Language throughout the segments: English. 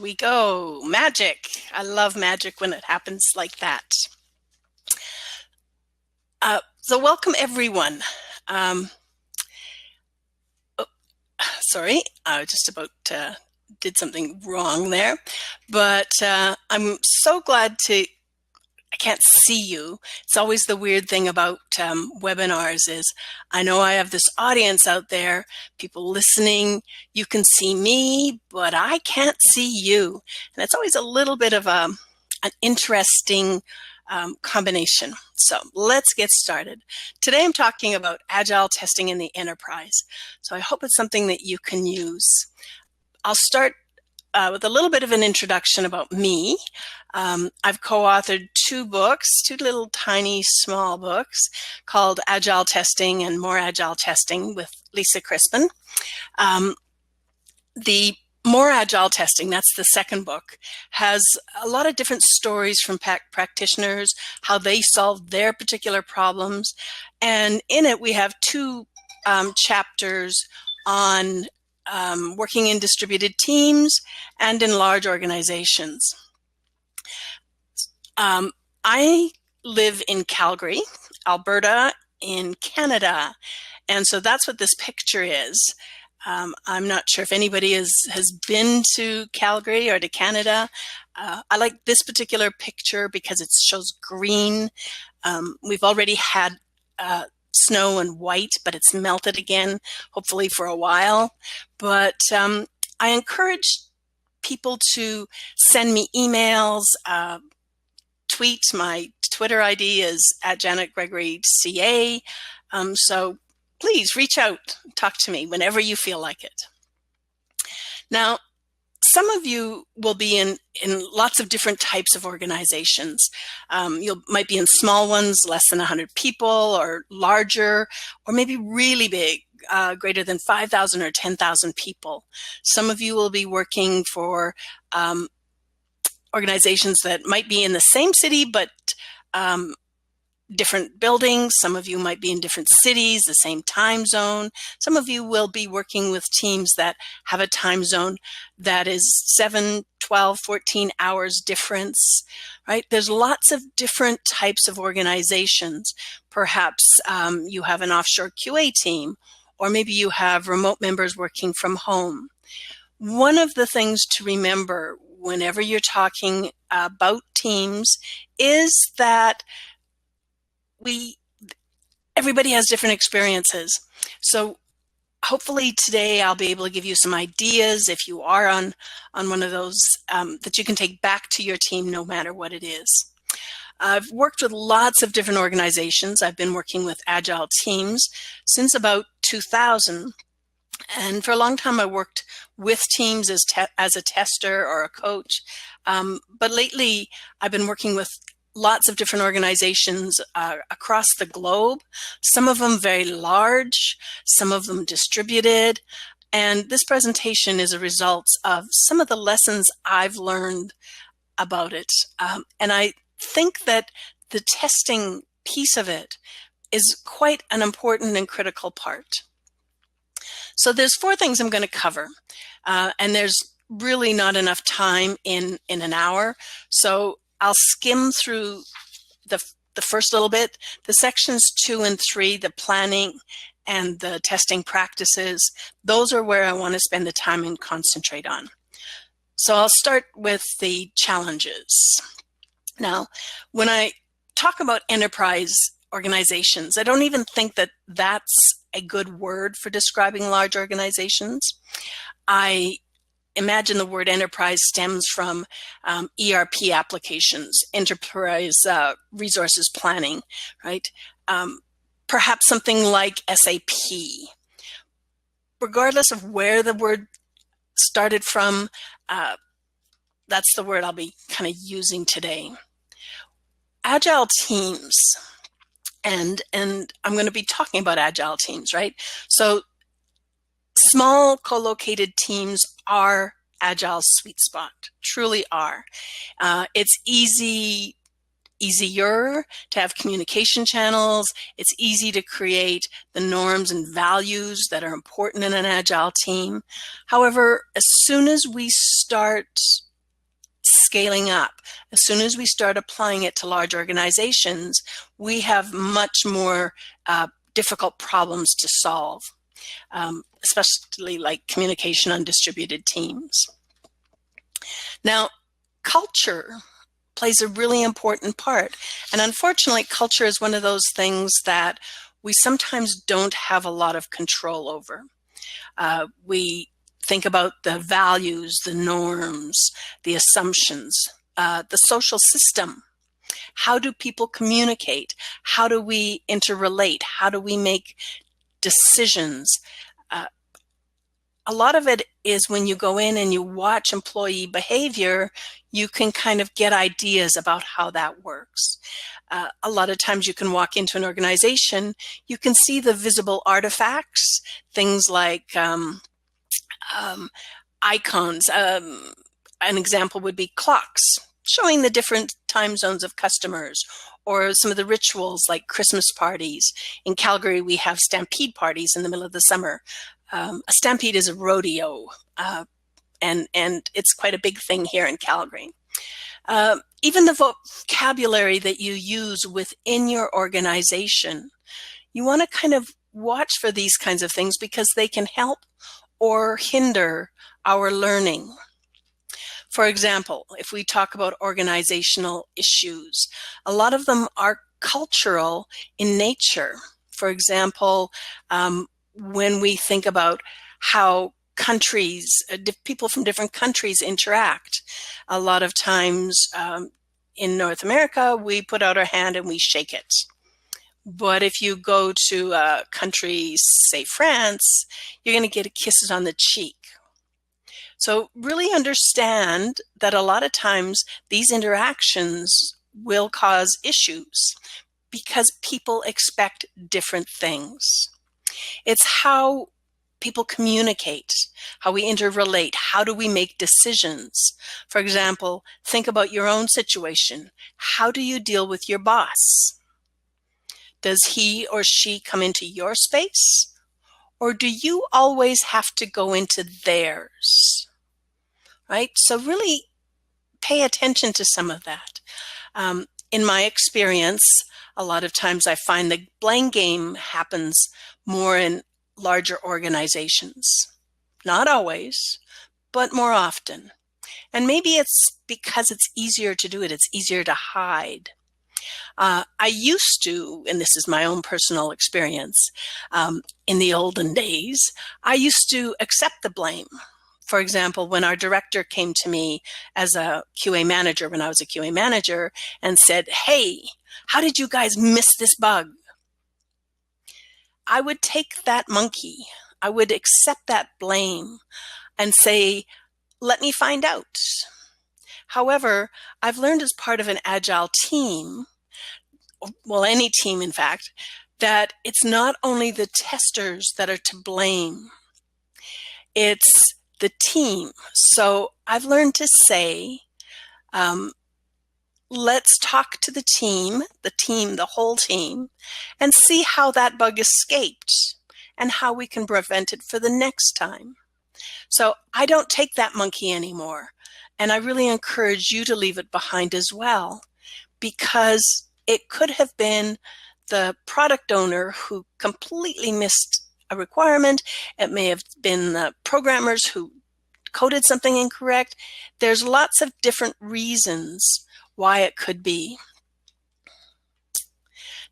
we go. Magic. I love magic when it happens like that. So welcome everyone. Sorry, I just about did something wrong there, but I'm so glad I can't see you. It's always the weird thing about webinars is I know I have this audience out there, people listening, you can see me, but I can't see you. And it's always a little bit of an interesting combination. So let's get started. Today I'm talking about agile testing in the enterprise. So I hope it's something that you can use. I'll start with a little bit of an introduction about me. I've co-authored two books, two little tiny small books called Agile Testing and More Agile Testing with Lisa Crispin. The More Agile Testing, that's the second book, has a lot of different stories from practitioners, how they solved their particular problems. And in it, we have two chapters on working in distributed teams and in large organizations. I live in Calgary, Alberta, in Canada, and so that's what this picture is. I'm not sure if anybody has been to Calgary or to Canada. I like this particular picture because it shows green. We've already had snow and white, but it's melted again, hopefully for a while. But I encourage people to send me emails, tweet. My Twitter ID is @JanetGregoryCA. So please reach out, talk to me whenever you feel like it. Now, some of you will be in lots of different types of organizations. You might be in small ones, less than 100 people, or larger, or maybe really big, greater than 5,000 or 10,000 people. Some of you will be working for organizations that might be in the same city, but different buildings. Some of you might be in different cities, the same time zone. Some of you will be working with teams that have a time zone that is 7, 12, 14 hours difference, right? There's lots of different types of organizations. Perhaps you have an offshore QA team, or maybe you have remote members working from home. One of the things to remember whenever you're talking about teams is that everybody has different experiences. So hopefully today I'll be able to give you some ideas if you are on one of those that you can take back to your team no matter what it is. I've worked with lots of different organizations. I've been working with Agile Teams since about 2000. And for a long time I worked with teams as a tester or a coach. But lately I've been working with lots of different organizations across the globe, some of them very large, some of them distributed. And this presentation is a result of some of the lessons I've learned about it. And I think that the testing piece of it is quite an important and critical part. So there's 4 things I'm going to cover, and there's really not enough time in an hour. So I'll skim through the first little bit. The sections 2 and 3, the planning and the testing practices, those are where I want to spend the time and concentrate on. So I'll start with the challenges. Now, when I talk about enterprise organizations, I don't even think that that's a good word for describing large organizations. I imagine the word enterprise stems from ERP applications, enterprise resources planning, right? Perhaps something like SAP. Regardless of where the word started from, that's the word I'll be kind of using today. Agile teams, and I'm going to be talking about agile teams, right? So small co-located teams are Agile's sweet spot, truly are. It's easier to have communication channels. It's easy to create the norms and values that are important in an Agile team. However, as soon as we start scaling up. As soon as we start applying it to large organizations, we have much more difficult problems to solve, especially like communication on distributed teams. Now, culture plays a really important part. And unfortunately, culture is one of those things that we sometimes don't have a lot of control over. We think about the values, the norms, the assumptions, the social system. How do people communicate? How do we interrelate? How do we make decisions? A lot of it is when you go in and you watch employee behavior, you can kind of get ideas about how that works. A lot of times you can walk into an organization, you can see the visible artifacts, things like icons. An example would be clocks, showing the different time zones of customers, or some of the rituals like Christmas parties. In Calgary, we have stampede parties in the middle of the summer. A stampede is a rodeo, and it's quite a big thing here in Calgary. Even the vocabulary that you use within your organization, you want to kind of watch for these kinds of things because they can help or hinder our learning. For example, if we talk about organizational issues, a lot of them are cultural in nature. For example, when we think about how countries, people from different countries interact, a lot of times in North America, we put out our hand and we shake it. But if you go to a country, say France, you're going to get kisses on the cheek. So really understand that a lot of times these interactions will cause issues because people expect different things. It's how people communicate, how we interrelate, how do we make decisions. For example, think about your own situation. How do you deal with your boss? Does he or she come into your space, or do you always have to go into theirs? Right? So really pay attention to some of that. In my experience, a lot of times I find the blame game happens more in larger organizations. Not always, but more often. And maybe it's because it's easier to do it. It's easier to hide. I used to, and this is my own personal experience, in the olden days, I used to accept the blame. For example, when our director came to me as a QA manager, when I was a QA manager, and said, "Hey, how did you guys miss this bug?" I would take that monkey, I would accept that blame and say, "Let me find out." However, I've learned as part of an Agile team, well, any team in fact, that it's not only the testers that are to blame, it's the team. So I've learned to say, let's talk to the team, the whole team, and see how that bug escaped and how we can prevent it for the next time. So I don't take that monkey anymore. And I really encourage you to leave it behind as well, because it could have been the product owner who completely missed a requirement. It may have been the programmers who coded something incorrect. There's lots of different reasons why it could be.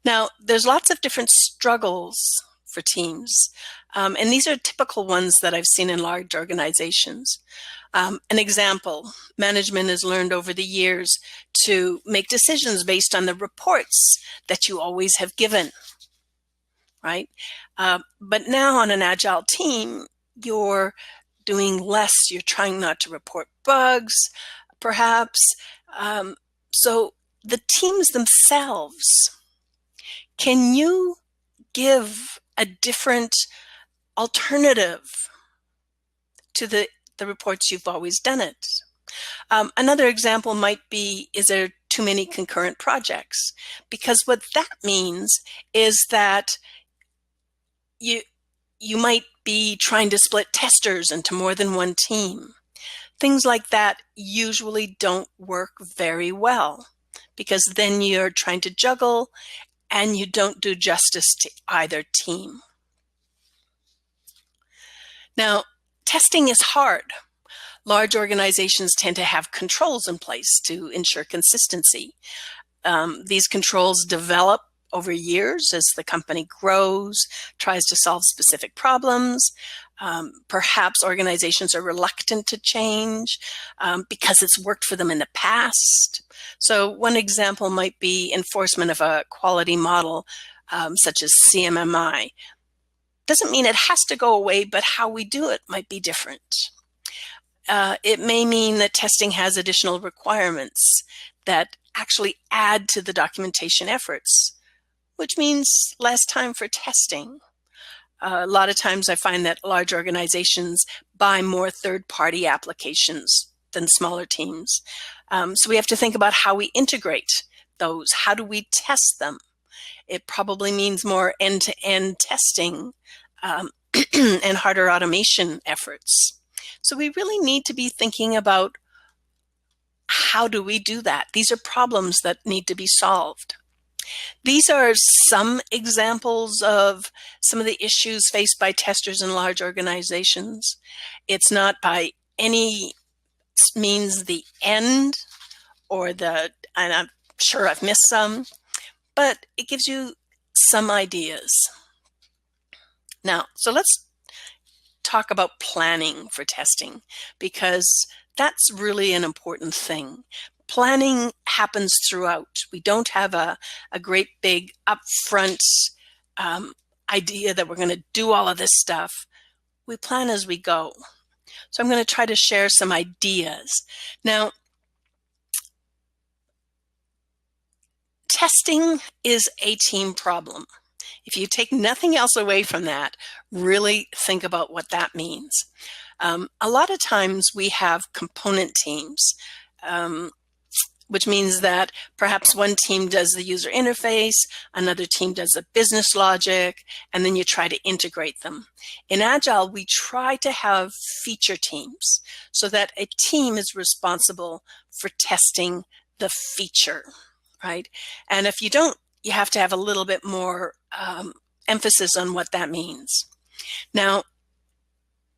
Now, there's lots of different struggles for teams, and these are typical ones that I've seen in large organizations. An example, management has learned over the years to make decisions based on the reports that you always have given, right? But now on an Agile team, you're doing less. You're trying not to report bugs, perhaps. So the teams themselves, can you give a different alternative to the reports you've always done it? Another example might be, is there too many concurrent projects? Because what that means is that you might be trying to split testers into more than one team. Things like that usually don't work very well because then you're trying to juggle and you don't do justice to either team. Now, testing is hard. Large organizations tend to have controls in place to ensure consistency. These controls develop over years as the company grows, tries to solve specific problems. Perhaps organizations are reluctant to change because it's worked for them in the past. So one example might be enforcement of a quality model such as CMMI. Doesn't mean it has to go away, but how we do it might be different. It may mean that testing has additional requirements that actually add to the documentation efforts, which means less time for testing. A lot of times I find that large organizations buy more third-party applications than smaller teams. So we have to think about how we integrate those. How do we test them? It probably means more end-to-end testing and harder automation efforts. So we really need to be thinking about how do we do that? These are problems that need to be solved. These are some examples of some of the issues faced by testers in large organizations. It's not by any means the end and I'm sure I've missed some, but it gives you some ideas. Now, so let's talk about planning for testing because that's really an important thing. Planning happens throughout. We don't have a great big upfront idea that we're going to do all of this stuff. We plan as we go. So I'm going to try to share some ideas. Now, testing is a team problem. If you take nothing else away from that, really think about what that means. A lot of times we have component teams, which means that perhaps one team does the user interface, another team does the business logic, and then you try to integrate them. In Agile, we try to have feature teams so that a team is responsible for testing the feature, right? And if you don't, you have to have a little bit more emphasis on what that means. Now,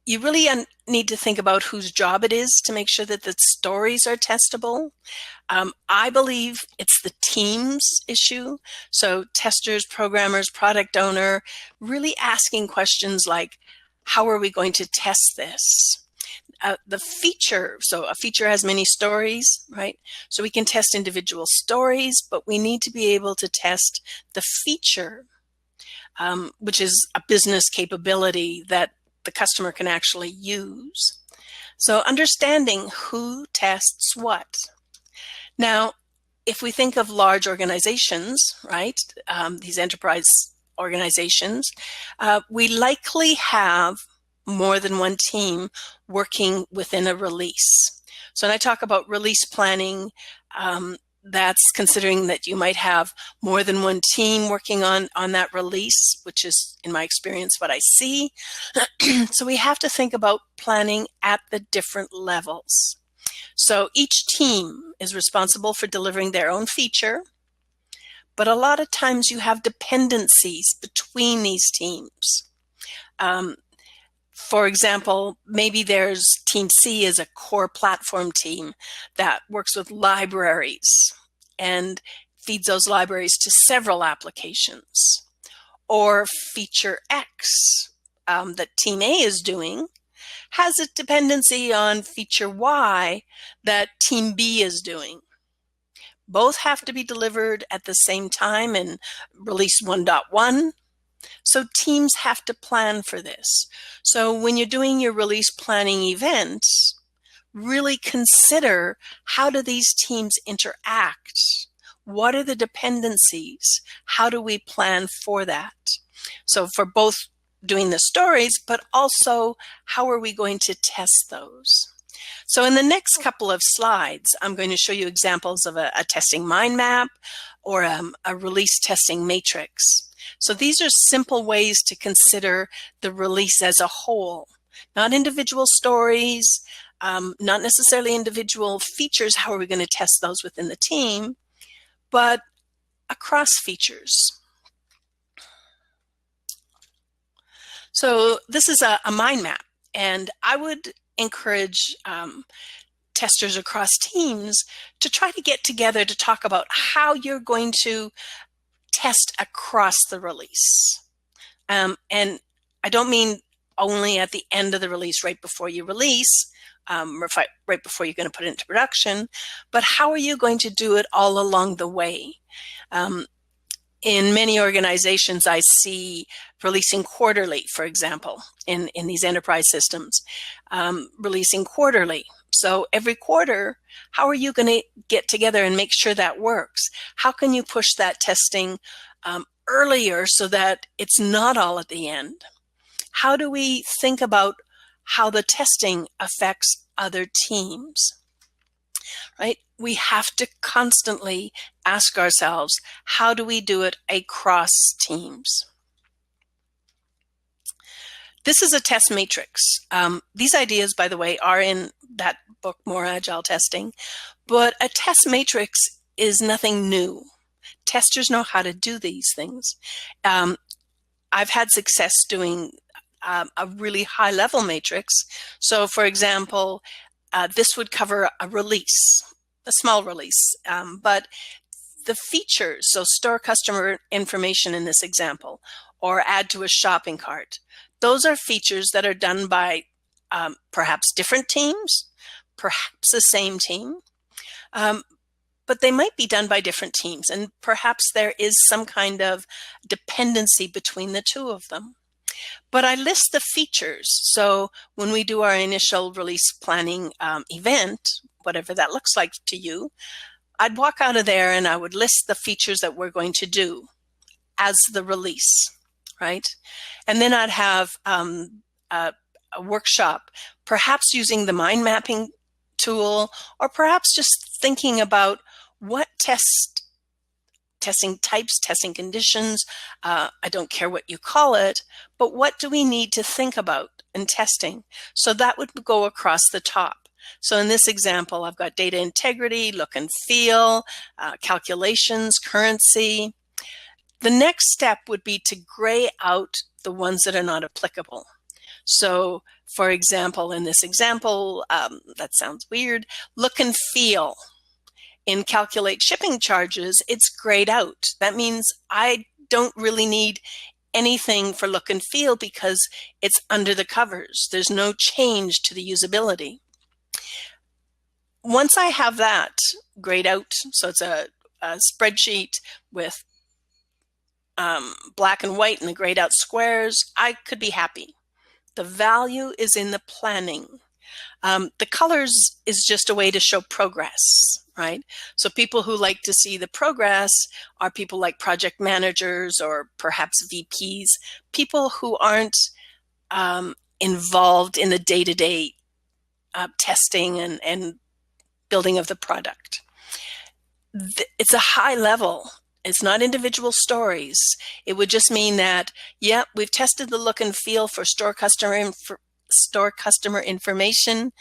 you really need to think about whose job it is to make sure that the stories are testable. I believe it's the team's issue. So testers, programmers, product owner, really asking questions like, how are we going to test this? The feature, so a feature has many stories, right? So we can test individual stories, but we need to be able to test the feature, which is a business capability that the customer can actually use. So understanding who tests what. Now, if we think of large organizations, right, these enterprise organizations, we likely have more than one team working within a release. So when I talk about release planning, that's considering that you might have more than one team working on that release, which is, in my experience, what I see. So we have to think about planning at the different levels. So each team is responsible for delivering their own feature, but a lot of times you have dependencies between these teams. For example, maybe there's Team C is a core platform team that works with libraries and feeds those libraries to several applications. Or feature X that Team A is doing has a dependency on feature Y that Team B is doing. Both have to be delivered at the same time in release 1.1. So teams have to plan for this. So when you're doing your release planning event, really consider, how do these teams interact? What are the dependencies? How do we plan for that? So for both doing the stories, but also how are we going to test those? So in the next couple of slides, I'm going to show you examples of a testing mind map or a release testing matrix. So these are simple ways to consider the release as a whole, not individual stories, not necessarily individual features, how are we going to test those within the team, but across features. So this is a mind map, and I would encourage testers across teams to try to get together to talk about how you're going to test across the release. And I don't mean only at the end of the release, right before you release, right before you're going to put it into production, but how are you going to do it all along the way? In many organizations, I see releasing quarterly, for example, in these enterprise systems, releasing quarterly. So every quarter, how are you going to get together and make sure that works? How can you push that testing earlier so that it's not all at the end? How do we think about how the testing affects other teams? Right? We have to constantly ask ourselves, how do we do it across teams? This is a test matrix. These ideas, by the way, are in that book, More Agile Testing, but a test matrix is nothing new. Testers know how to do these things. I've had success doing a really high level matrix. So for example, this would cover a release, a small release, but the features, so store customer information in this example, or add to a shopping cart, those are features that are done by perhaps different teams, perhaps the same team, but they might be done by different teams, and perhaps there is some kind of dependency between the two of them. But I list the features. So when we do our initial release planning event, whatever that looks like to you, I'd walk out of there and I would list the features that we're going to do as the release, right? And then I'd have a workshop, perhaps using the mind mapping tool, or perhaps just thinking about what testing types, testing conditions, I don't care what you call it, but what do we need to think about in testing? So that would go across the top. So in this example, I've got data integrity, look and feel, calculations, currency. The next step would be to gray out the ones that are not applicable. So for example, in this example, that sounds weird, look and feel. In calculate shipping charges, it's grayed out. That means I don't really need anything for look and feel because it's under the covers. There's no change to the usability. Once I have that grayed out, so it's a spreadsheet with black and white and the grayed out squares, I could be happy. The value is in the planning. The colors is just a way to show progress, right? So people who like to see the progress are people like project managers or perhaps VPs, people who aren't involved in the day-to-day testing and building of the product. It's a high level. It's not individual stories. It would just mean that, yeah, we've tested the look and feel for store customer information.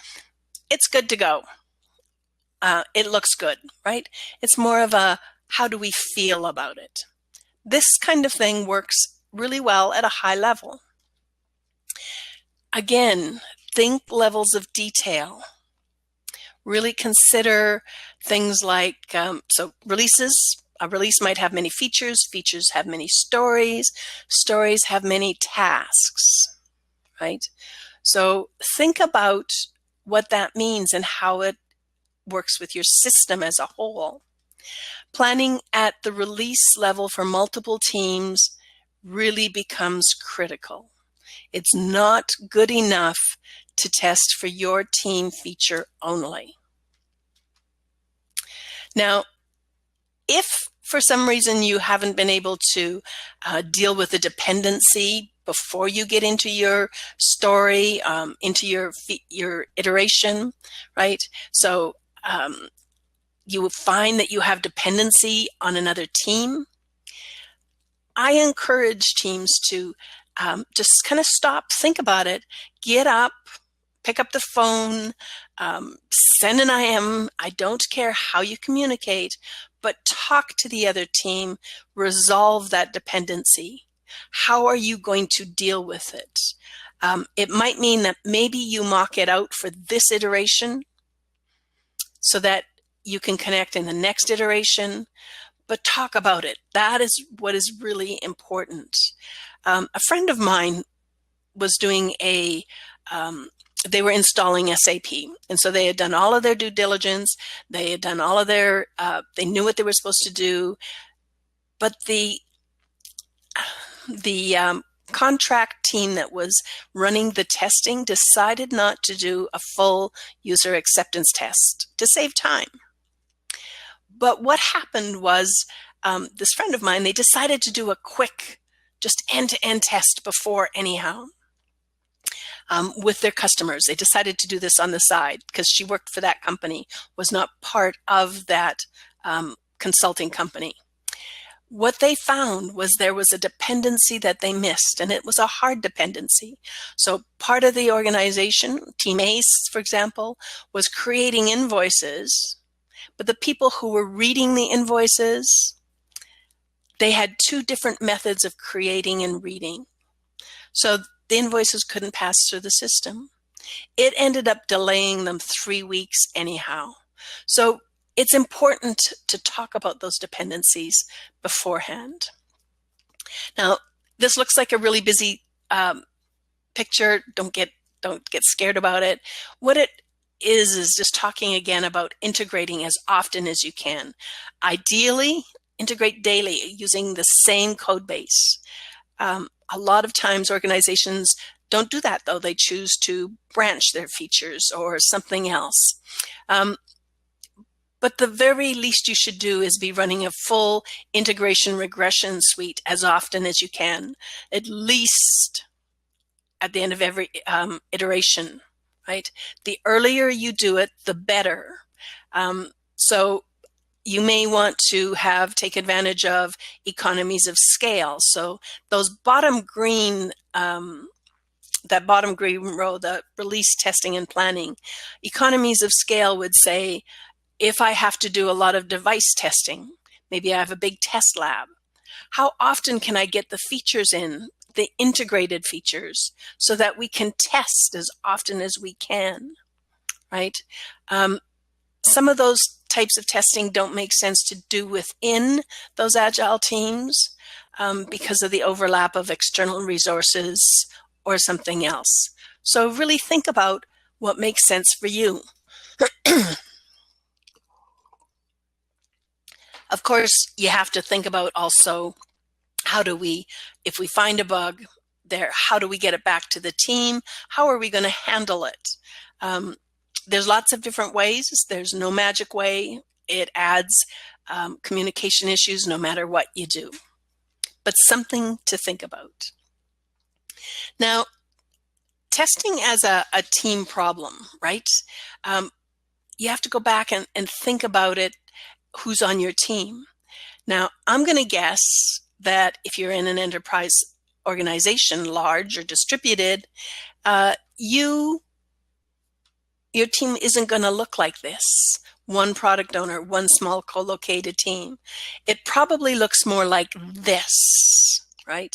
It's good to go. It looks good, right? It's more of a, how do we feel about it? This kind of thing works really well at a high level. Again, think levels of detail. Really consider things like, so releases, a release might have many features, features have many stories, stories have many tasks, right? So think about what that means and how it works with your system as a whole. Planning at the release level for multiple teams really becomes critical. It's not good enough to test for your team feature only. Now, if for some reason you haven't been able to deal with the dependency before you get into your story, into your iteration, right? So you will find that you have dependency on another team. I encourage teams to just kind of stop, think about it, get up, pick up the phone, send an IM. I don't care how you communicate, but talk to the other team, resolve that dependency. How are you going to deal with it? It might mean that maybe you mock it out for this iteration so that you can connect in the next iteration, but talk about it. That is what is really important. A friend of mine was doing they were installing SAP. And so they had done all of their due diligence. They had done all of their, they knew what they were supposed to do. But the contract team that was running the testing decided not to do a full user acceptance test to save time. But what happened was this friend of mine, they decided to do a quick, just end-to-end test before anyhow. With their customers. They decided to do this on the side because she worked for that company, was not part of that consulting company. What they found was there was a dependency that they missed, and it was a hard dependency. So part of the organization, Team ACE, for example, was creating invoices, but the people who were reading the invoices, they had two different methods of creating and reading. So the invoices couldn't pass through the system. It ended up delaying them 3 weeks anyhow. So it's important to talk about those dependencies beforehand. Now, this looks like a really busy picture. Don't get scared about it. What it is just talking again about integrating as often as you can. Ideally, integrate daily using the same code base. A lot of times organizations don't do that, though. They choose to branch their features or something else. But the very least you should do is be running a full integration regression suite as often as you can, at least at the end of every iteration, right? The earlier you do it, the better. So you may want to take advantage of economies of scale. So those bottom green, that bottom green row, the release testing and planning, economies of scale would say, if I have to do a lot of device testing, maybe I have a big test lab, how often can I get the features in, the integrated features, so that we can test as often as we can, right? Some of those types of testing don't make sense to do within those agile teams because of the overlap of external resources or something else. So really think about what makes sense for you. Of course, you have to think about also if we find a bug there, how do we get it back to the team? How are we going to handle it? There's lots of different ways. There's no magic way. It adds communication issues no matter what you do, but something to think about. Now, testing as a team problem, right? You have to go back and think about it, who's on your team. Now, I'm going to guess that if you're in an enterprise organization, large or distributed, your team isn't going to look like this. One product owner, one small co-located team. It probably looks more like this, right?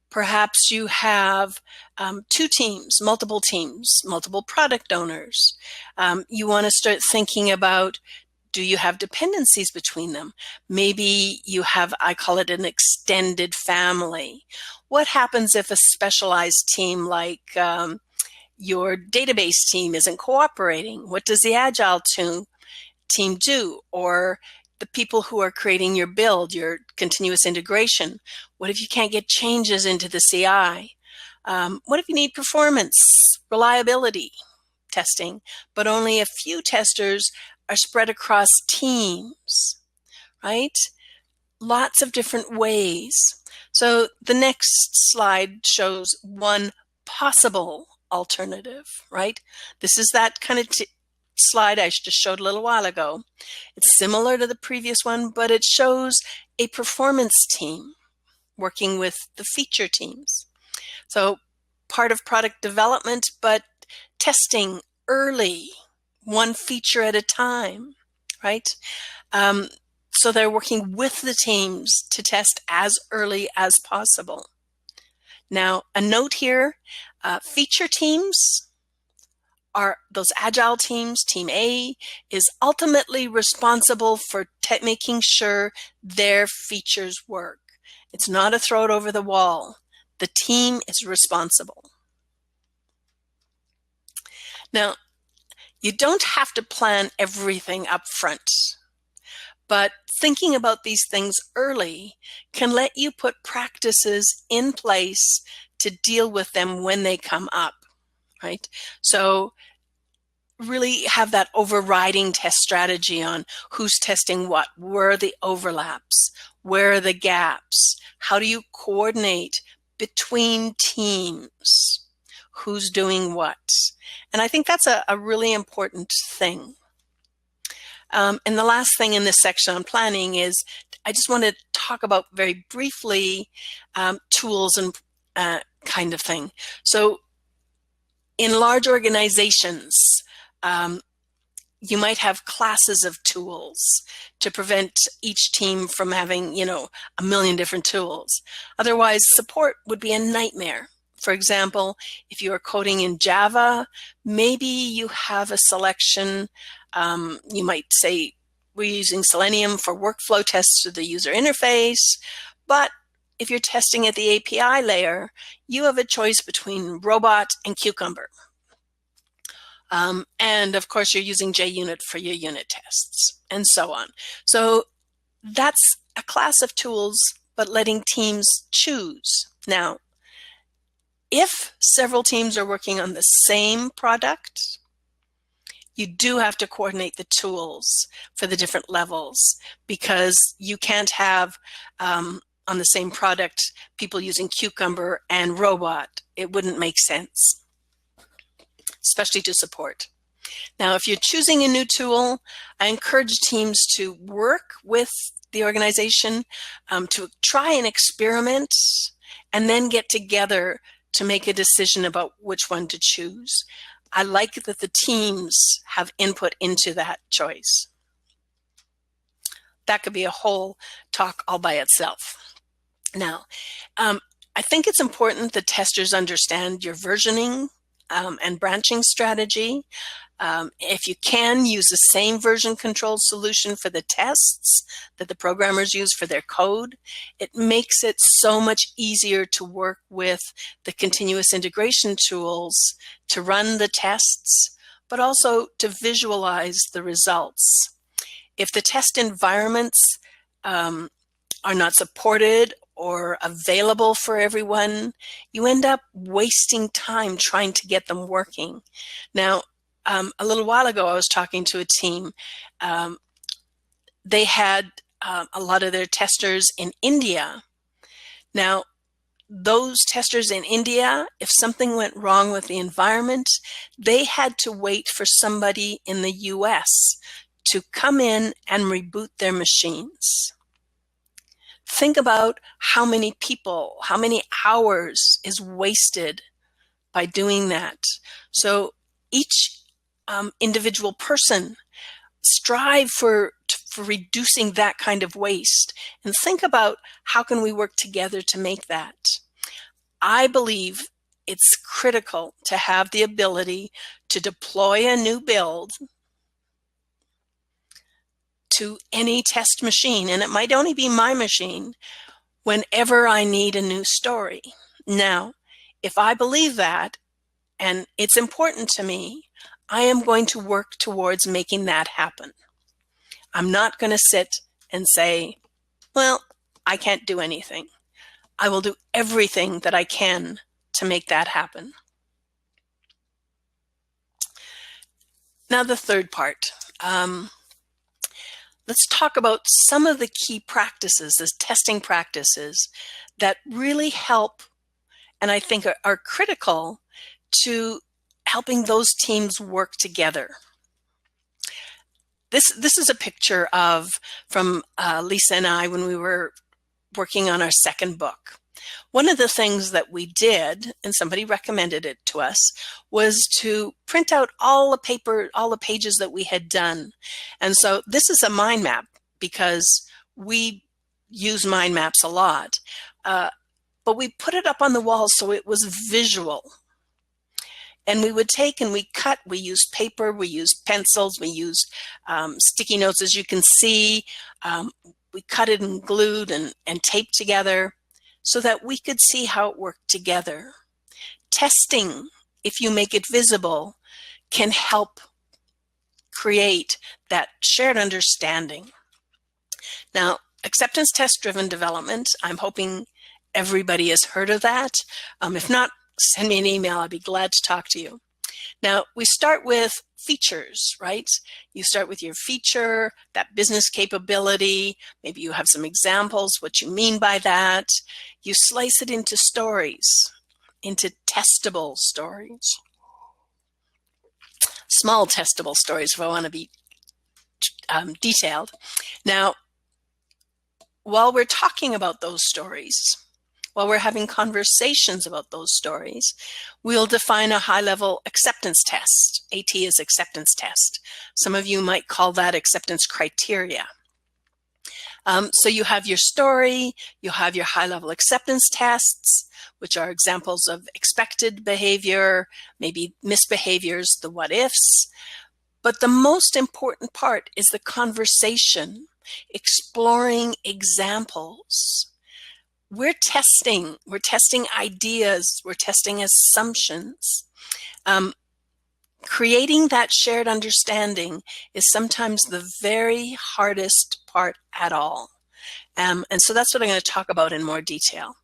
Perhaps you have two teams, multiple product owners. You want to start thinking about, do you have dependencies between them? Maybe you have, I call it an extended family. What happens if a specialized team like your database team isn't cooperating? What does the Agile team do? Or the people who are creating your build, your continuous integration? What if you can't get changes into the CI? What if you need performance, reliability testing, but only a few testers are spread across teams, right? Lots of different ways. So the next slide shows one possible alternative, right? This is that kind of slide I just showed a little while ago. It's similar to the previous one, but it shows a performance team working with the feature teams. So part of product development, but testing early, one feature at a time, right? So they're working with the teams to test as early as possible. Now, a note here, feature teams are those agile teams. Team A is ultimately responsible for making sure their features work. It's not a throw it over the wall. The team is responsible. Now, you don't have to plan everything up front, but thinking about these things early can let you put practices in place to deal with them when they come up, right? So really have that overriding test strategy on who's testing what, where are the overlaps, where are the gaps, how do you coordinate between teams, who's doing what. And I think that's a really important thing. And the last thing in this section on planning is I just want to talk about very briefly tools and kind of thing. So in large organizations, you might have classes of tools to prevent each team from having, a million different tools. Otherwise, support would be a nightmare. For example, if you are coding in Java, maybe you have a selection. You might say, we're using Selenium for workflow tests to the user interface. But if you're testing at the API layer, you have a choice between Robot and Cucumber. And of course, you're using JUnit for your unit tests, and so on. So that's a class of tools, but letting teams choose. Now, if several teams are working on the same product, you do have to coordinate the tools for the different levels, because you can't have on the same product people using Cucumber and Robot. It wouldn't make sense, especially to support. Now, if you're choosing a new tool, I encourage teams to work with the organization to try and experiment and then get together to make a decision about which one to choose. I like that the teams have input into that choice. That could be a whole talk all by itself. Now, I think it's important that testers understand your versioning and branching strategy. If you can, use the same version control solution for the tests that the programmers use for their code. It makes it so much easier to work with the continuous integration tools to run the tests, but also to visualize the results. If the test environments are not supported or available for everyone, you end up wasting time trying to get them working. Now, a little while ago, I was talking to a team. They had a lot of their testers in India. Now, those testers in India, if something went wrong with the environment, they had to wait for somebody in the US to come in and reboot their machines. Think about how many people, how many hours is wasted by doing that. So each individual person strive for reducing that kind of waste, and think about how can we work together to make that. I believe it's critical to have the ability to deploy a new build to any test machine, and it might only be my machine, whenever I need a new story. Now, if I believe that, and it's important to me, I am going to work towards making that happen. I'm not going to sit and say, well, I can't do anything. I will do everything that I can to make that happen. Now, the third part. Let's talk about some of the key practices, the testing practices that really help and I think are critical to helping those teams work together. This is a picture from Lisa and I when we were working on our second book. One of the things that we did, and somebody recommended it to us, was to print out all the paper, all the pages that we had done. And so this is a mind map because we use mind maps a lot. But we put it up on the wall so it was visual. And we would take and we cut, we used paper, we used pencils, we used sticky notes, as you can see. We cut it and glued and taped together so that we could see how it worked together. Testing, if you make it visible, can help create that shared understanding. Now, acceptance test-driven development, I'm hoping everybody has heard of that. If not, send me an email. I'd be glad to talk to you. Now, we start with features, right? You start with your feature, that business capability. Maybe you have some examples, what you mean by that. You slice it into stories, into testable stories. Small testable stories, if I want to be detailed. Now, while we're talking about those stories, while we're having conversations about those stories, we'll define a high-level acceptance test. AT is acceptance test. Some of you might call that acceptance criteria. So you have your story, you have your high-level acceptance tests, which are examples of expected behavior, maybe misbehaviors, the what-ifs. But the most important part is the conversation, exploring examples. We're testing ideas, we're testing assumptions. Creating that shared understanding is sometimes the very hardest part at all. And so that's what I'm going to talk about in more detail.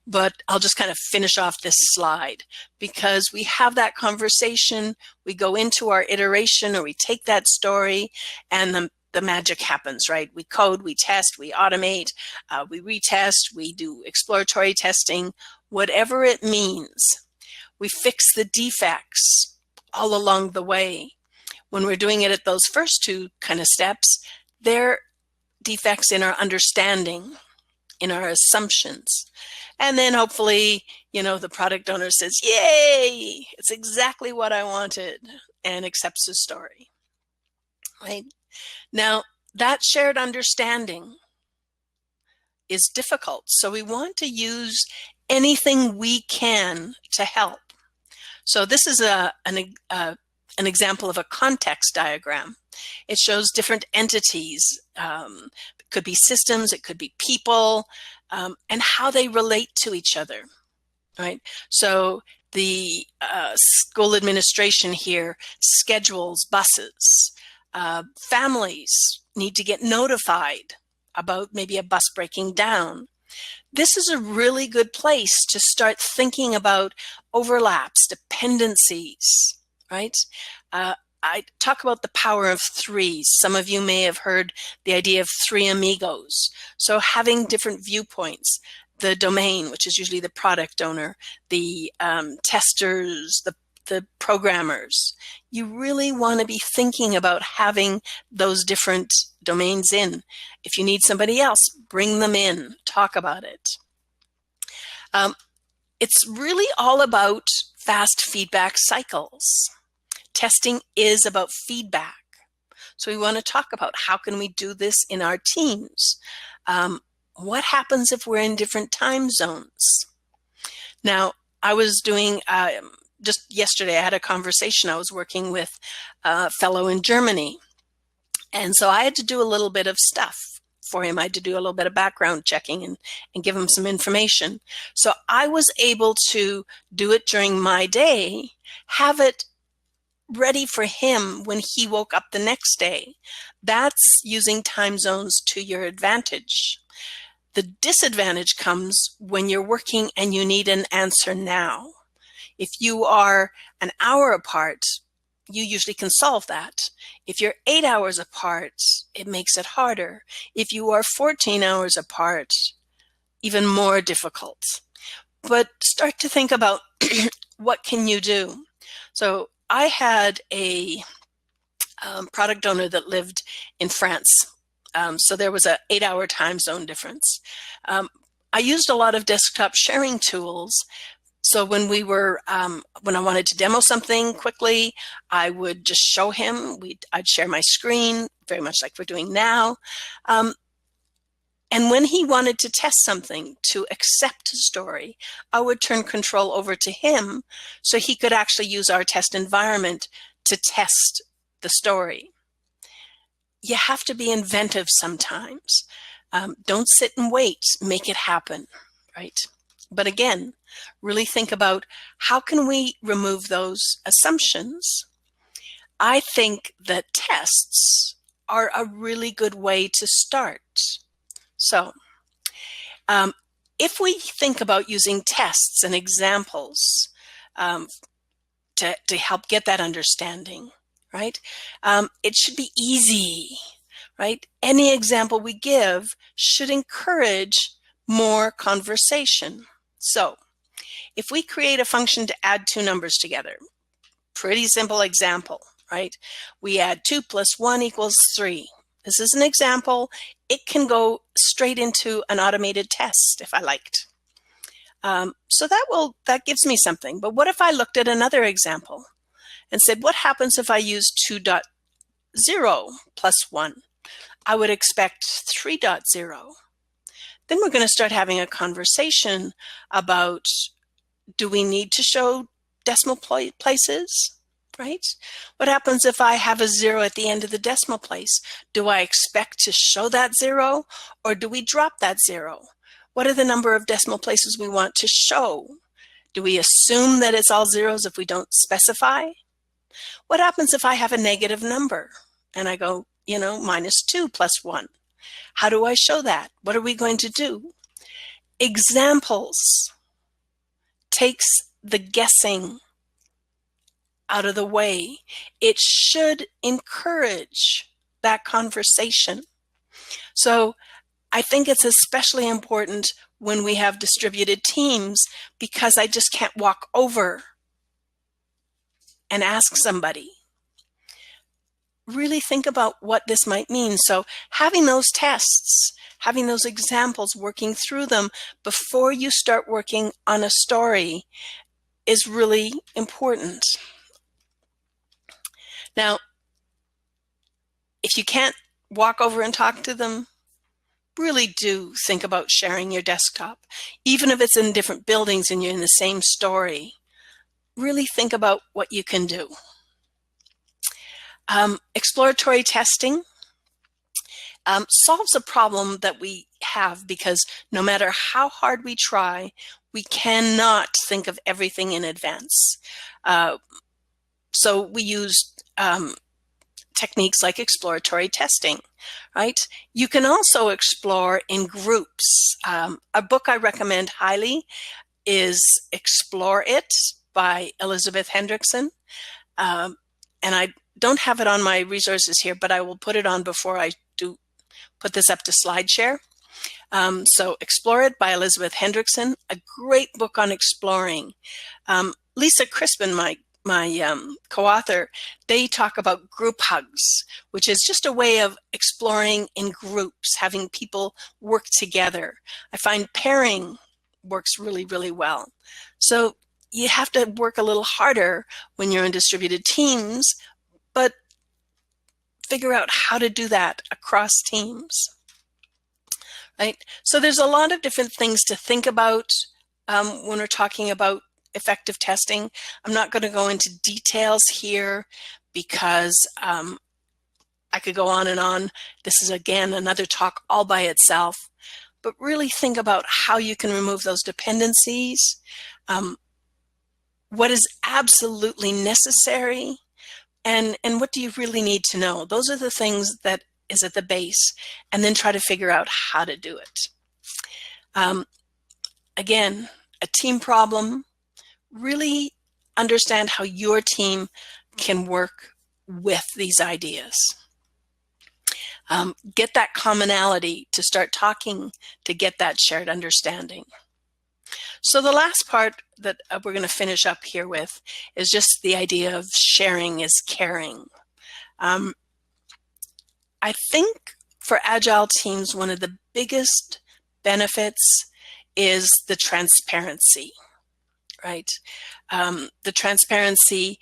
But I'll just kind of finish off this slide because we have that conversation, we go into our iteration or we take that story and the magic happens, right? We code, we test, we automate, we retest, we do exploratory testing, whatever it means. We fix the defects all along the way. When we're doing it at those first two kind of steps, they're defects in our understanding, in our assumptions. And then hopefully, you know, the product owner says, yay, it's exactly what I wanted, and accepts the story, right? Now, that shared understanding is difficult. So we want to use anything we can to help. So this is an example of a context diagram. It shows different entities. It could be systems, it could be people, and how they relate to each other, right? So the school administration here schedules buses. Families need to get notified about maybe a bus breaking down. This is a really good place to start thinking about overlaps, dependencies, right? I talk about the power of threes. Some of you may have heard the idea of three amigos. So having different viewpoints, the domain, which is usually the product owner, the testers, the programmers. You really want to be thinking about having those different domains in. If you need somebody else, bring them in, talk about it. It's really all about fast feedback cycles. Testing is about feedback. So we want to talk about how can we do this in our teams? What happens if we're in different time zones? Now, I was doing, just yesterday I had a conversation. I was working with a fellow in Germany. And so I had to do a little bit of stuff for him. I had to do a little bit of background checking and give him some information. So I was able to do it during my day, have it ready for him when he woke up the next day. That's using time zones to your advantage. The disadvantage comes when you're working and you need an answer now. If you are an hour apart, you usually can solve that. If you're 8 hours apart, it makes it harder. If you are 14 hours apart, even more difficult. But start to think about what can you do? So I had a product owner that lived in France. So there was an 8-hour time zone difference. I used a lot of desktop sharing tools. So when when I wanted to demo something quickly, I would just show him. I'd share my screen, very much like we're doing now. And when he wanted to test something, to accept a story, I would turn control over to him so he could actually use our test environment to test the story. You have to be inventive sometimes. Don't sit and wait, make it happen, right? But again, really think about how can we remove those assumptions. I think that tests are a really good way to start. So if we think about using tests and examples to help get that understanding, right? It should be easy, right? Any example we give should encourage more conversation. So if we create a function to add two numbers together, pretty simple example, right? We add 2 plus 1 equals 3. This is an example. It can go straight into an automated test if I liked. So that gives me something. But what if I looked at another example and said, what happens if I use 2.0 plus 1? I would expect 3.0. Then we're going to start having a conversation about, do we need to show decimal places? Right? What happens if I have a 0 at the end of the decimal place? Do I expect to show that 0, or do we drop that 0? What are the number of decimal places we want to show? Do we assume that it's all zeros if we don't specify? What happens if I have a negative number and I go, -2 plus 1? How do I show that? What are we going to do? Examples takes the guessing out of the way. It should encourage that conversation. So I think it's especially important when we have distributed teams, because I just can't walk over and ask somebody. Really think about what this might mean. So having those tests, having those examples, working through them before you start working on a story is really important. Now, if you can't walk over and talk to them, really do think about sharing your desktop. Even if it's in different buildings and you're in the same story, really think about what you can do. Exploratory testing solves a problem that we have, because no matter how hard we try, we cannot think of everything in advance. So we use techniques like exploratory testing, right? You can also explore in groups. A book I recommend highly is Explore It by Elizabeth Hendrickson. And I don't have it on my resources here, but I will put it on before I do put this up to SlideShare. So Explore It by Elizabeth Hendrickson, a great book on exploring. Lisa Crispin, my co-author, they talk about group hugs, which is just a way of exploring in groups, having people work together. I find pairing works really, really well. So you have to work a little harder when you're in distributed teams, but figure out how to do that across teams, right? So there's a lot of different things to think about when we're talking about effective testing. I'm not going to go into details here because I could go on and on. This is, again, another talk all by itself. But really think about how you can remove those dependencies, what is absolutely necessary, and what do you really need to know. Those are the things that is at the base, and then try to figure out how to do it. Again, a team problem. Really understand how your team can work with these ideas. Get that commonality to start talking to get that shared understanding. So the last part that we're going to finish up here with is just the idea of sharing is caring. I think for Agile teams, one of the biggest benefits is the transparency, right? The transparency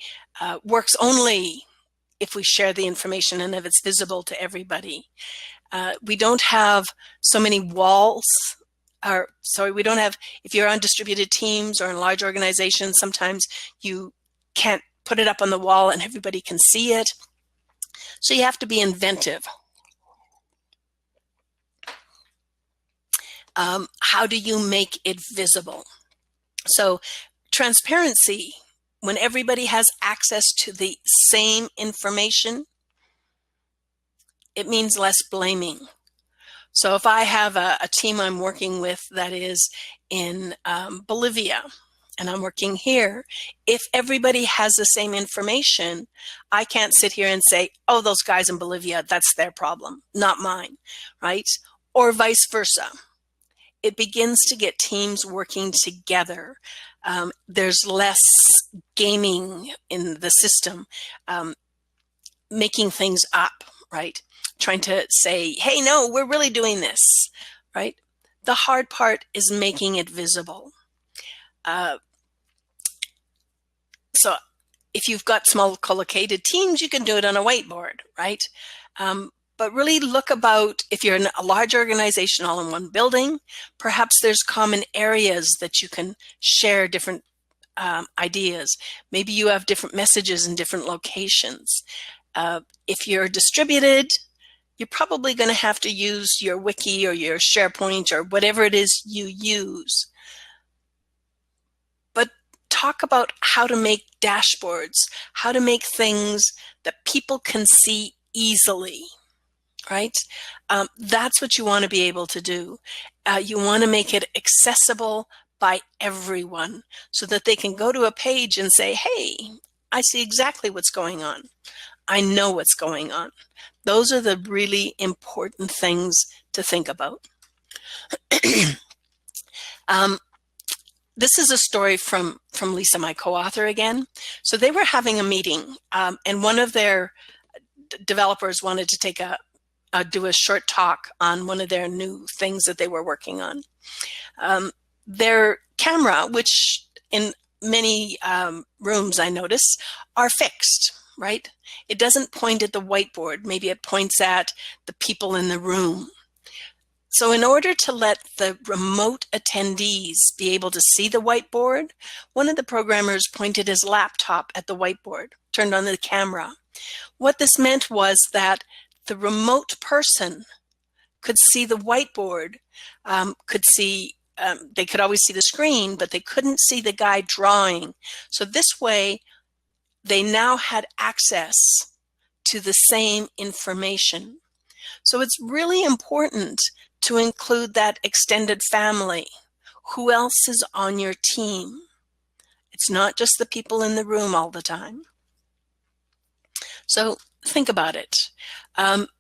works only if we share the information and if it's visible to everybody. We don't have so many walls, or sorry, we don't have, if you're on distributed teams or in large organizations, sometimes you can't put it up on the wall and everybody can see it. So you have to be inventive. How do you make it visible? So transparency, when everybody has access to the same information, it means less blaming. So if I have a team I'm working with that is in Bolivia, and I'm working here, if everybody has the same information, I can't sit here and say, oh, those guys in Bolivia, that's their problem, not mine, right? Or vice versa. It begins to get teams working together. There's less gaming in the system, making things up, right? Trying to say, hey, no, we're really doing this, right? The hard part is making it visible. So if you've got small collocated teams, you can do it on a whiteboard, right? But really look about, if you're in a large organization all in one building, perhaps there's common areas that you can share different ideas. Maybe you have different messages in different locations. If you're distributed, you're probably going to have to use your wiki or your SharePoint or whatever it is you use. But talk about how to make dashboards, how to make things that people can see easily, right? That's what you want to be able to do. You want to make it accessible by everyone so that they can go to a page and say, hey, I see exactly what's going on. I know what's going on. Those are the really important things to think about. This is a story from Lisa, my co-author again. So they were having a meeting and one of their developers wanted to take do a short talk on one of their new things that they were working on. Their camera, which in many rooms I notice are fixed, right? It doesn't point at the whiteboard. Maybe it points at the people in the room. So in order to let the remote attendees be able to see the whiteboard, one of the programmers pointed his laptop at the whiteboard, turned on the camera. What this meant was that the remote person could see the whiteboard, they could always see the screen, but they couldn't see the guy drawing. So this way, they now had access to the same information. So it's really important to include that extended family. Who else is on your team? It's not just the people in the room all the time. So think about it.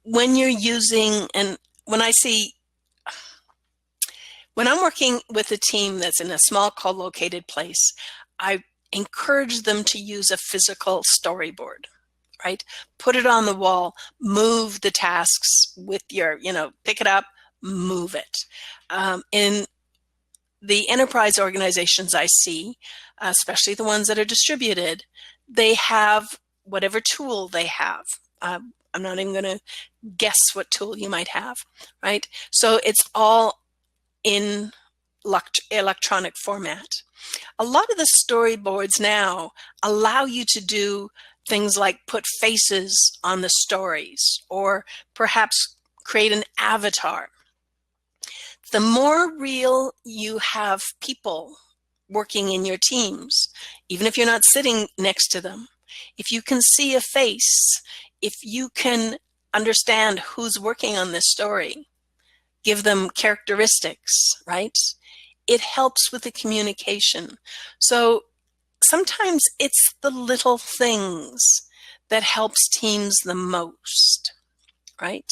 When you're using, and when I'm working with a team that's in a small co-located place, I encourage them to use a physical storyboard, right? Put it on the wall, move the tasks with your, pick it up, move it. In the enterprise organizations I see, especially the ones that are distributed, they have whatever tool they have. I'm not even going to guess what tool you might have, right? So it's all in electronic format. A lot of the storyboards now allow you to do things like put faces on the stories or perhaps create an avatar. The more real you have people working in your teams, even if you're not sitting next to them, if you can see a face, if you can understand who's working on this story, give them characteristics, right? It helps with the communication. So sometimes it's the little things that helps teams the most, right?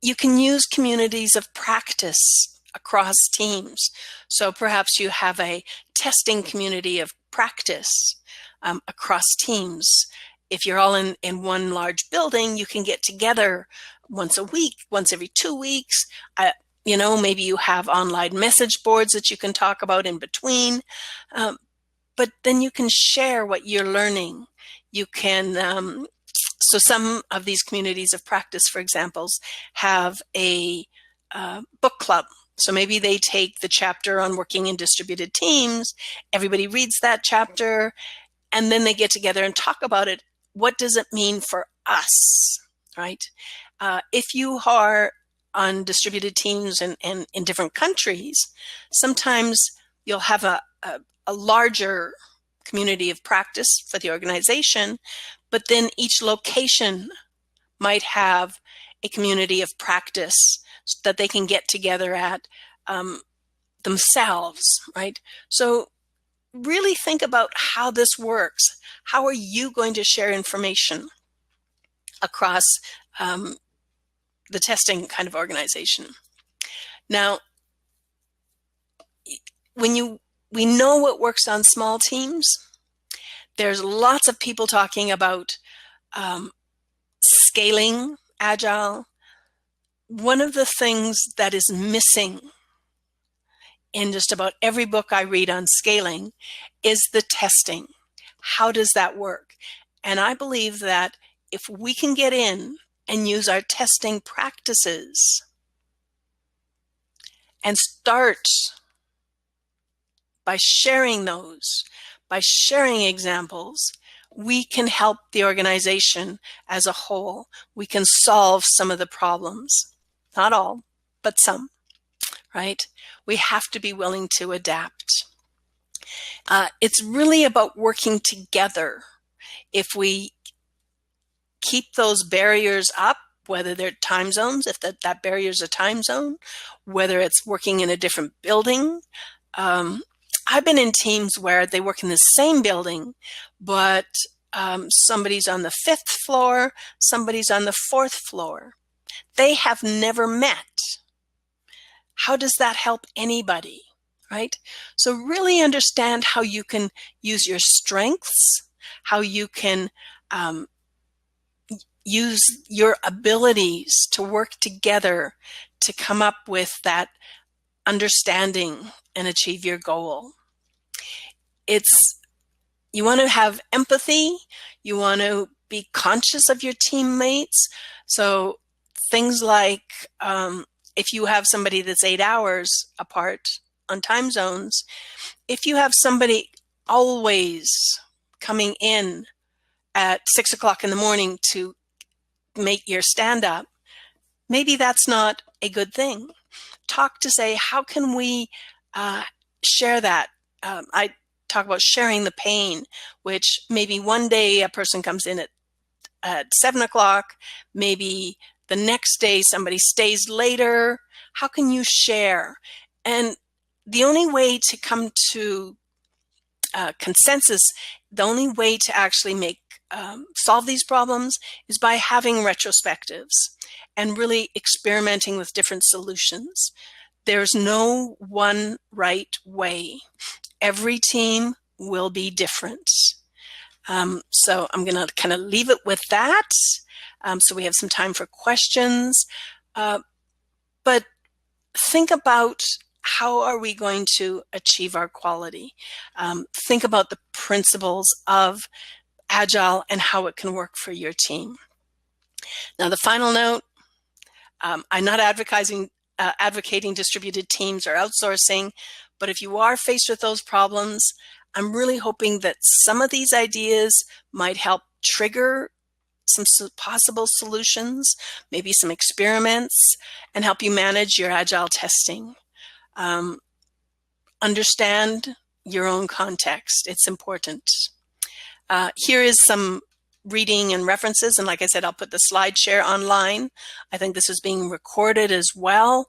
You can use communities of practice across teams. So perhaps you have a testing community of practice across teams. if you're all in one large building, you can get together once a week, once every 2 weeks. Maybe you have online message boards that you can talk about in between. But then you can share what you're learning. You can, so some of these communities of practice, for example, have a book club. So maybe they take the chapter on working in distributed teams, everybody reads that chapter, and then they get together and talk about it. What does it mean for us, right? If you are on distributed teams and in different countries, sometimes you'll have a larger community of practice for the organization, but then each location might have a community of practice that they can get together at themselves, right? So really think about how this works. How are you going to share information across the testing kind of organization? Now, we know what works on small teams. There's lots of people talking about scaling Agile. One of the things that is missing in just about every book I read on scaling is the testing. How does that work? And I believe that if we can get in and use our testing practices and start by sharing those, by sharing examples, we can help the organization as a whole. We can solve some of the problems. Not all, but some, right? We have to be willing to adapt. It's really about working together. If we keep those barriers up, whether they're time zones, if that barrier is a time zone, whether it's working in a different building. I've been in teams where they work in the same building, but somebody's on the 5th floor, somebody's on the 4th floor. They have never met. How does that help anybody, right? So really understand how you can use your strengths, how you can use your abilities to work together to come up with that understanding and achieve your goal. You want to have empathy. You want to be conscious of your teammates. So things like if you have somebody that's 8 hours apart on time zones, if you have somebody always coming in at 6 o'clock in the morning to make your stand up, maybe that's not a good thing. Talk to say, how can we share that? I talk about sharing the pain, which maybe one day a person comes in at 7 o'clock, maybe the next day somebody stays later. How can you share? And the only way to come to consensus, the only way to actually solve these problems is by having retrospectives and really experimenting with different solutions. There's no one right way. Every team will be different. So I'm going to kind of leave it with that. So we have some time for questions. But think about, how are we going to achieve our quality? Think about the principles of Agile and how it can work for your team. Now, the final note, I'm not advocating distributed teams or outsourcing, but if you are faced with those problems, I'm really hoping that some of these ideas might help trigger some possible solutions, maybe some experiments, and help you manage your Agile testing. Understand your own context. It's important. Here is some reading and references, and like I said, I'll put the slide share online. I think this is being recorded as well.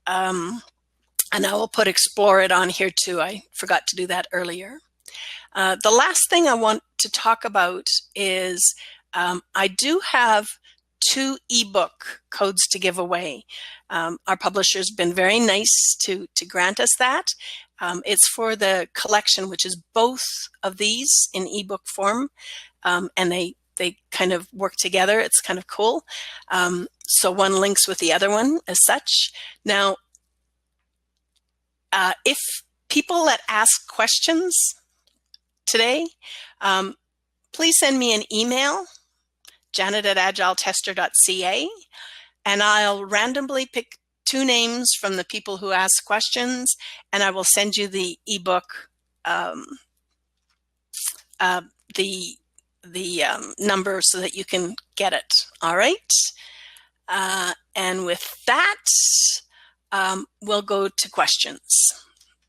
And I will put Explore It on here too. I forgot to do that earlier. The last thing I want to talk about is I do have 2 ebook codes to give away. Our publisher's been very nice to grant us that. It's for the collection, which is both of these in ebook form, and they they kind of work together. It's kind of cool. So one links with the other one as such. Now, if people that ask questions today, please send me an email, janet@agiletester.ca, and I'll randomly pick 2 names from the people who ask questions, and I will send you the ebook, the number so that you can get it. All right. And with that, we'll go to questions,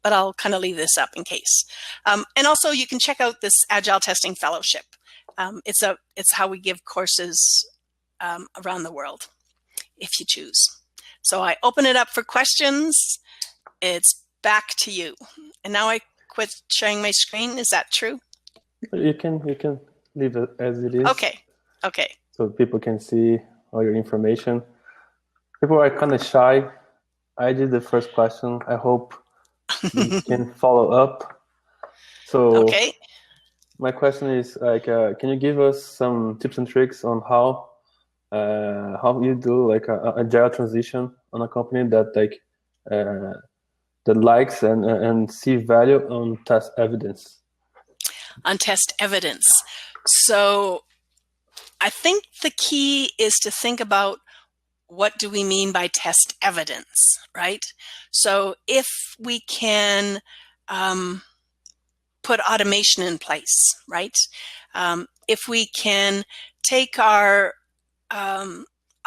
but I'll kind of leave this up in case. And also you can check out this Agile Testing Fellowship. It's how we give courses around the world, if you choose. So I open it up for questions. It's back to you. And now I quit sharing my screen. Is that true? You can leave it as it is. Okay. Okay. So people can see all your information. People are kind of shy. I did the first question. I hope you can follow up. So okay. My question is like, can you give us some tips and tricks on how you do like a agile transition on a company that like that likes and see value on test evidence? On test evidence. So I think the key is to think about what do we mean by test evidence, right? So if we can put automation in place, right? If we can take our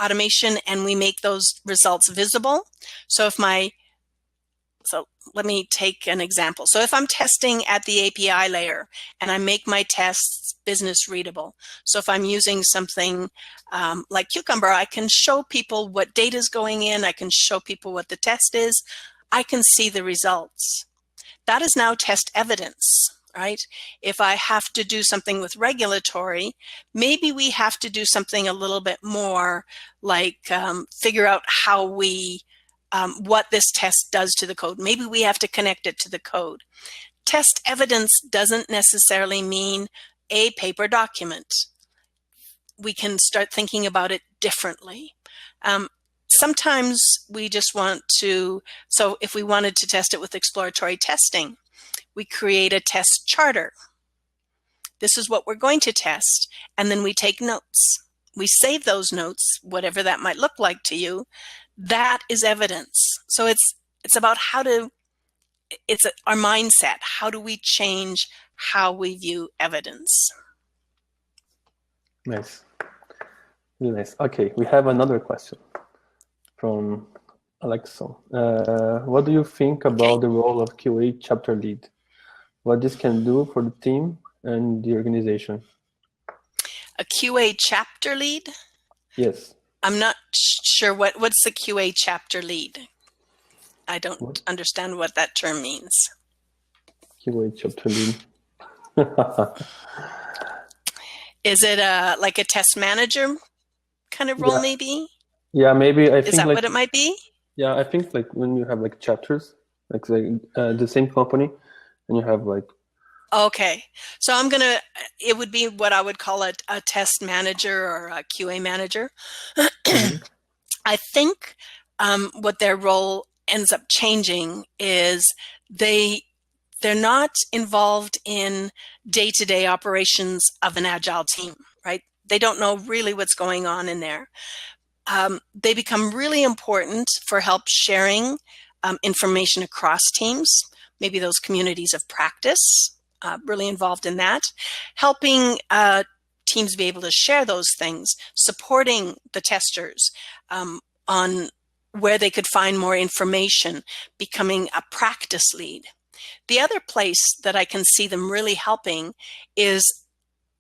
automation and we make those results visible. So let me take an example. So if I'm testing at the API layer and I make my tests business readable. So if I'm using something like Cucumber, I can show people what data is going in. I can show people what the test is. I can see the results. That is now test evidence, right? If I have to do something with regulatory, maybe we have to do something a little bit more like figure out how we what this test does to the code. Maybe we have to connect it to the code. Test evidence doesn't necessarily mean a paper document. We can start thinking about it differently. Sometimes we just want to, so if we wanted to test it with exploratory testing, we create a test charter. This is what we're going to test, and then we take notes. We save those notes, whatever that might look like to you. That is evidence. So it's about it's our mindset. How do we change how we view evidence? Nice. Really nice. Okay, we have another question from Alexa. What do you think about the role of QA chapter lead? What this can do for the team and the organization? A QA chapter lead? Yes. I'm not sure what's the QA chapter lead. I don't understand what that term means. QA chapter lead. Is it like a test manager kind of role, maybe? Yeah, maybe. I think is that like, what it might be? Yeah, I think like when you have like chapters, like the same company, and you have like. Okay, so it would be what I would call a test manager or a QA manager. Mm-hmm. I think what their role ends up changing is they're not involved in day-to-day operations of an agile team, right? They don't know really what's going on in there. They become really important for help sharing information across teams, maybe those communities of practice. Really involved in that, helping teams be able to share those things, supporting the testers on where they could find more information, becoming a practice lead. The other place that I can see them really helping is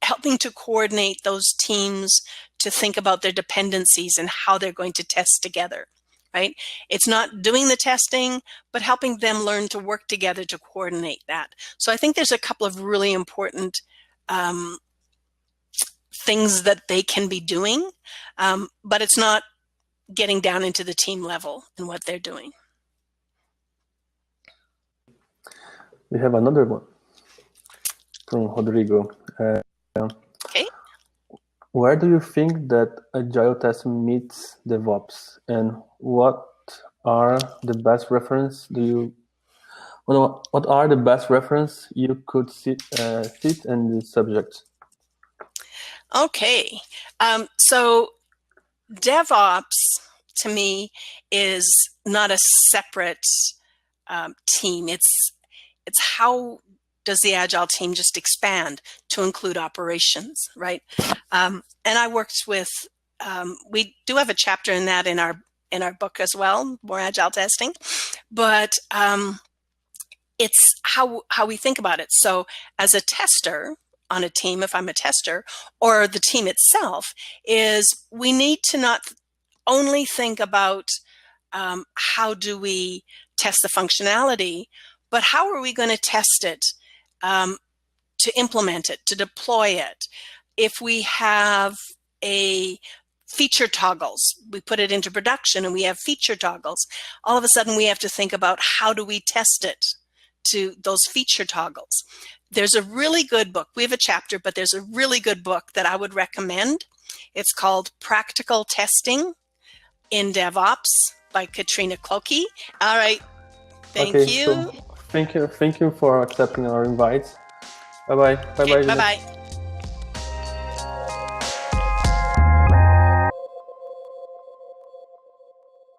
helping to coordinate those teams to think about their dependencies and how they're going to test together. Right? It's not doing the testing, but helping them learn to work together to coordinate that. So I think there's a couple of really important things that they can be doing, but it's not getting down into the team level and what they're doing. We have another one from Rodrigo. Okay. where do you think that Agile testing meets DevOps, and what are the best reference what are the best reference you could sit in the subject? Okay, so DevOps to me is not a separate team. It's how does the Agile team just expand to include operations, right? And I worked with, we do have a chapter in that in our book as well, more Agile testing, but it's how we think about it. So as a tester on a team, if I'm a tester, or the team itself, is we need to not only think about how do we test the functionality, but how are we going to test it, to implement it, to deploy it? If we have a feature toggles, we put it into production and we have feature toggles, all of a sudden we have to think about how do we test it to those feature toggles. There's a really good book. We have a chapter, but there's a really good book that I would recommend. It's called Practical Testing in DevOps by Katrina Clokey. All right. Thank you. So thank you for accepting our invite. Bye bye. Okay, bye bye.